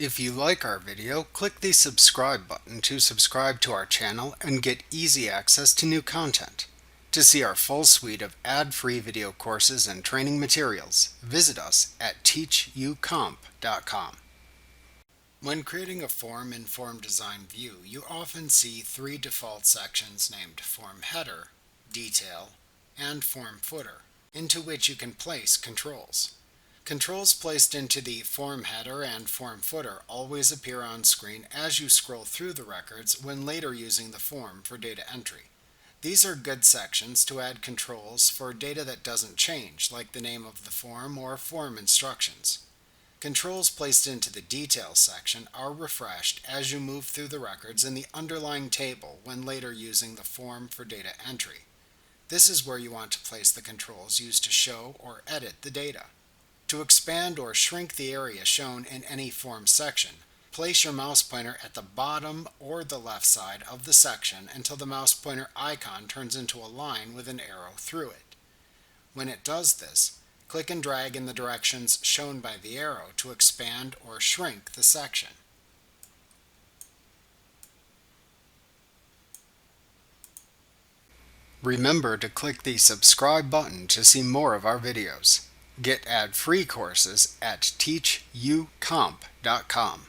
If you like our video, click the subscribe button to subscribe to our channel and get easy access to new content. To see our full suite of ad-free video courses and training materials, visit us at teachucomp.com. When creating a form in Form Design View, you often see three default sections named Form Header, Detail, and Form Footer, into which you can place controls. Controls placed into the form header and form footer always appear on screen as you scroll through the records when later using the form for data entry. These are good sections to add controls for data that doesn't change, like the name of the form or form instructions. Controls placed into the Details section are refreshed as you move through the records in the underlying table when later using the form for data entry. This is where you want to place the controls used to show or edit the data. To expand or shrink the area shown in any form section, place your mouse pointer at the bottom or the left side of the section until the mouse pointer icon turns into a line with an arrow through it. When it does this, click and drag in the directions shown by the arrow to expand or shrink the section. Remember to click the subscribe button to see more of our videos. Get ad-free courses at teachucomp.com.